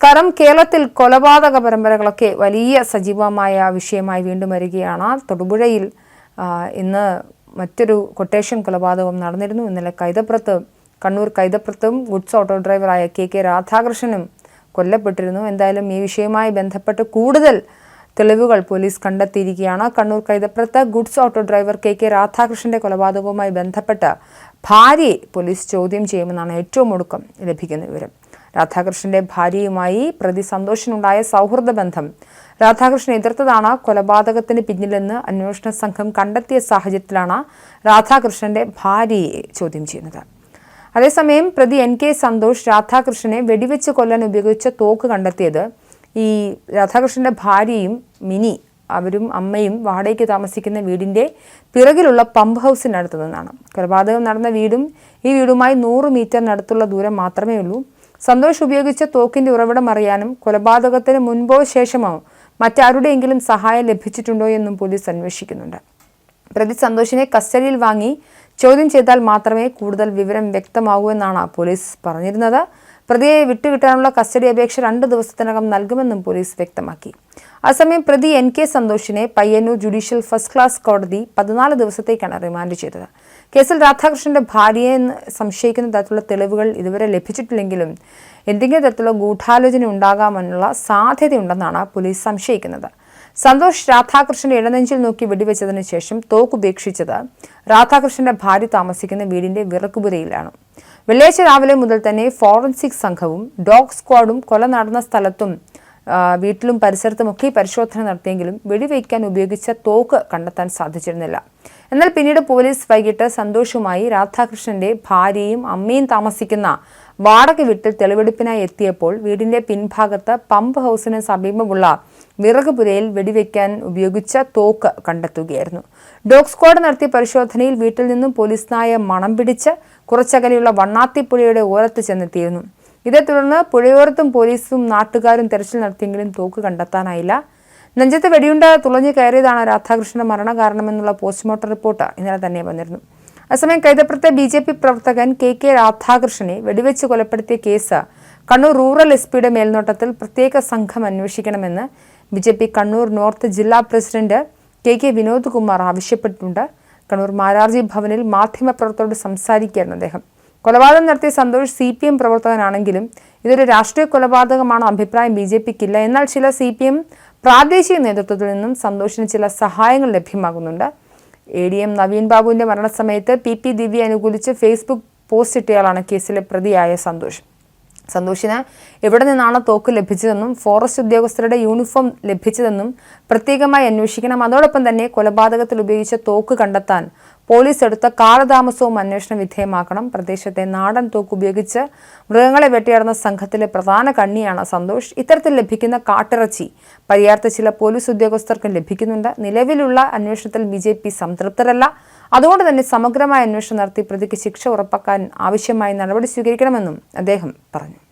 നമസ്കാരം. കേരളത്തിൽ കൊലപാതക പരമ്പരകളൊക്കെ വലിയ സജീവമായ വിഷയമായി വീണ്ടും വരികയാണ്. തൊടുപുഴയിൽ ഇന്ന് മറ്റൊരു കൊട്ടേഷൻ കൊലപാതകം നടന്നിരുന്നു. ഇന്നലെ കണ്ണൂർ കൈതപ്രത്തും ഗുഡ്സ് ഓട്ടോ ഡ്രൈവറായ കെ രാധാകൃഷ്ണനും കൊല്ലപ്പെട്ടിരുന്നു. എന്തായാലും ഈ വിഷയവുമായി ബന്ധപ്പെട്ട് കൂടുതൽ തെളിവുകൾ പോലീസ് കണ്ടെത്തിയിരിക്കുകയാണ്. കണ്ണൂർ കൈതപ്രത്ത് ഗുഡ്സ് ഓട്ടോ ഡ്രൈവർ കെ രാധാകൃഷ്ണന്റെ കൊലപാതകവുമായി ബന്ധപ്പെട്ട് ഭാര്യയെ പോലീസ് ചോദ്യം ചെയ്യുമെന്നാണ് ഏറ്റവും ഒടുക്കം ലഭിക്കുന്ന വിവരം. രാധാകൃഷ്ണന്റെ ഭാര്യയുമായി പ്രതി സന്തോഷിനുണ്ടായ സൗഹൃദ ബന്ധം രാധാകൃഷ്ണൻ എതിർത്തതാണ് കൊലപാതകത്തിന് പിന്നിലെന്ന് അന്വേഷണ സംഘം കണ്ടെത്തിയ സാഹചര്യത്തിലാണ് രാധാകൃഷ്ണന്റെ ഭാര്യയെ ചോദ്യം ചെയ്യുന്നത്. അതേസമയം പ്രതി NK സന്തോഷ് രാധാകൃഷ്ണനെ വെടിവെച്ച് കൊല്ലാൻ ഉപയോഗിച്ച തോക്ക് കണ്ടെത്തിയത് ഈ രാധാകൃഷ്ണന്റെ ഭാര്യയും മിനി അവരും അമ്മയും വാടകയ്ക്ക് താമസിക്കുന്ന വീടിന്റെ പിറകിലുള്ള പമ്പ് ഹൗസിനടുത്ത് നിന്നാണ്. കൊലപാതകം നടന്ന വീടും ഈ വീടുമായി 100 മീറ്ററിനടുത്തുള്ള ദൂരം മാത്രമേ ഉള്ളൂ. സന്തോഷ് ഉപയോഗിച്ച തോക്കിന്റെ ഉറവിടം അറിയാനും കൊലപാതകത്തിന് മുൻപോ ശേഷമോ മറ്റാരുടെയെങ്കിലും സഹായം ലഭിച്ചിട്ടുണ്ടോ എന്നും പോലീസ് അന്വേഷിക്കുന്നുണ്ട്. പ്രതി സന്തോഷിനെ കസ്റ്റഡിയിൽ വാങ്ങി ചോദ്യം ചെയ്താൽ മാത്രമേ കൂടുതൽ വിവരം വ്യക്തമാകൂ എന്നാണ് പോലീസ് പറഞ്ഞിരുന്നത്. പ്രതിയെ വിട്ടുകിട്ടാനുള്ള കസ്റ്റഡി അപേക്ഷ 2 ദിവസത്തിനകം നൽകുമെന്നും പോലീസ് വ്യക്തമാക്കി. അതേസമയം പ്രതി NK സന്തോഷിനെ പയ്യന്നൂർ ജുഡീഷ്യൽ ഫസ്റ്റ് ക്ലാസ് കോടതി 14 ദിവസത്തേക്കാണ് റിമാൻഡ് ചെയ്തത്. കേസിൽ രാധാകൃഷ്ണന്റെ ഭാര്യയെ സംശയിക്കുന്ന തരത്തിലുള്ള തെളിവുകൾ ഇതുവരെ ലഭിച്ചിട്ടില്ലെങ്കിലും എന്തെങ്കിലും തരത്തിലുള്ള ഗൂഢാലോചന ഉണ്ടാകാമെന്നുള്ള സാധ്യതയുണ്ടെന്നാണ് പോലീസ് സംശയിക്കുന്നത്. സന്തോഷ് രാധാകൃഷ്ണന്റെ ഇടനെഞ്ചിൽ നോക്കി വെടിവെച്ചതിന് ശേഷം തോക്ക് ഉപേക്ഷിച്ചത് രാധാകൃഷ്ണന്റെ ഭാര്യ താമസിക്കുന്ന വീടിന്റെ വിറക്കുപുരയിലാണ്. വെള്ളിയാഴ്ച രാവിലെ മുതൽ തന്നെ ഫോറൻസിക് സംഘവും ഡോഗ് സ്ക്വാഡും കൊല നടന്ന സ്ഥലത്തും വീട്ടിലും പരിസരത്തുമൊക്കെ പരിശോധന നടത്തിയെങ്കിലും വെടിവയ്ക്കാൻ ഉപയോഗിച്ച തോക്ക് കണ്ടെത്താൻ സാധിച്ചിരുന്നില്ല. എന്നാൽ പിന്നീട് പോലീസ് വൈകിട്ട് സന്തോഷുമായി രാധാകൃഷ്ണന്റെ ഭാര്യയും അമ്മയും താമസിക്കുന്ന വാടക വീട്ടിൽ തെളിവെടുപ്പിനായി എത്തിയപ്പോൾ വീടിന്റെ പിൻഭാഗത്ത് പമ്പ് ഹൗസിന് സമീപമുള്ള വിറകുപുരയിൽ വെടിവെക്കാൻ ഉപയോഗിച്ച തോക്ക് കണ്ടെത്തുകയായിരുന്നു. ഡോഗ് സ്ക്വാഡ് നടത്തിയ പരിശോധനയിൽ വീട്ടിൽ നിന്നും പോലീസ് നായ മണം പിടിച്ച് കുറച്ചകലെയുള്ള വണ്ണാത്തിപ്പുഴയുടെ ഓരത്ത് ചെന്നെത്തിയിരുന്നു. ഇതേ തുടർന്ന് പുഴയോരത്തും പോലീസും നാട്ടുകാരും തെരച്ചിൽ നടത്തിയെങ്കിലും തോക്ക് കണ്ടെത്താനായില്ല. നെഞ്ചത്ത് വെടിയുണ്ട തുളഞ്ഞു കയറിയതാണ് രാധാകൃഷ്ണന്റെ മരണകാരണമെന്നുള്ള പോസ്റ്റ്മോർട്ടം റിപ്പോർട്ട് ഇന്നലെ തന്നെ വന്നിരുന്നു. അതേസമയം കൈതപ്രത്തെ BJP പ്രവർത്തകൻ കെ രാധാകൃഷ്ണനെ വെടിവെച്ച് കൊലപ്പെടുത്തിയ കേസ് കണ്ണൂർ റൂറൽ SP മേൽനോട്ടത്തിൽ പ്രത്യേക സംഘം അന്വേഷിക്കണമെന്ന് BJP കണ്ണൂർ നോർത്ത് ജില്ലാ പ്രസിഡന്റ് കെ വിനോദ് കുമാർ ആവശ്യപ്പെട്ടിട്ടുണ്ട്. കണ്ണൂർ മാരാർജി ഭവനിൽ മാധ്യമപ്രവർത്തകരോട് സംസാരിക്കുകയായിരുന്നു അദ്ദേഹം. കൊലപാതകം നടത്തിയ സന്തോഷ് CPM പ്രവർത്തകനാണെങ്കിലും ഇതൊരു രാഷ്ട്രീയ കൊലപാതകമാണ് അഭിപ്രായം BJPക്കില്ല. എന്നാൽ ചില CPM പ്രാദേശിക നേതൃത്വത്തിൽ നിന്നും സന്തോഷിന് ചില സഹായങ്ങൾ ലഭ്യമാകുന്നുണ്ട്. ADM നവീൻ ബാബുവിന്റെ മരണസമയത്ത് PP ദിവ്യ അനുകൂലിച്ച് ഫേസ്ബുക്ക് പോസ്റ്റ് ഇട്ടയാളാണ് കേസിലെ പ്രതിയായ സന്തോഷിന് എവിടെ നിന്നാണ് തോക്ക് ലഭിച്ചതെന്നും ഫോറസ്റ്റ് ഉദ്യോഗസ്ഥരുടെ യൂണിഫോം ലഭിച്ചതെന്നും പ്രത്യേകമായി അന്വേഷിക്കണം. അതോടൊപ്പം തന്നെ കൊലപാതകത്തിൽ ഉപയോഗിച്ച തോക്ക് കണ്ടെത്താൻ പോലീസ് എടുത്ത കാലതാമസവും അന്വേഷണ വിധേയമാക്കണം. പ്രദേശത്തെ നാടൻ തോക്ക് ഉപയോഗിച്ച് മൃഗങ്ങളെ വേട്ടയാടുന്ന സംഘത്തിലെ പ്രധാന കണ്ണിയാണ് സന്തോഷ്. ഇത്തരത്തിൽ ലഭിക്കുന്ന കാട്ടിറച്ചി പര്യാപ്ത ചില പോലീസ് ഉദ്യോഗസ്ഥർക്കും ലഭിക്കുന്നുണ്ട്. നിലവിലുള്ള അന്വേഷണത്തിൽ BJP സംതൃപ്തരല്ല. അതുകൊണ്ട് തന്നെ സമഗ്രമായ അന്വേഷണം നടത്തി പ്രതിക്ക് ശിക്ഷ ഉറപ്പാക്കാൻ ആവശ്യമായ നടപടി സ്വീകരിക്കണമെന്നും അദ്ദേഹം പറഞ്ഞു.